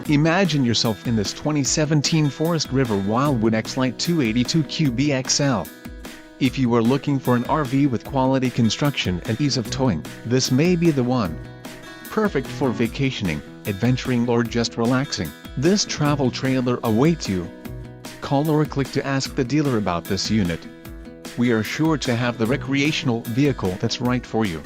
Imagine yourself in this 2017 Forest River Wildwood X-Lite 282QBXL. If you are looking for an RV with quality construction and ease of towing, this may be the one. Perfect for vacationing, adventuring or just relaxing, this travel trailer awaits you. Call or click to ask the dealer about this unit. We are sure to have the recreational vehicle that's right for you.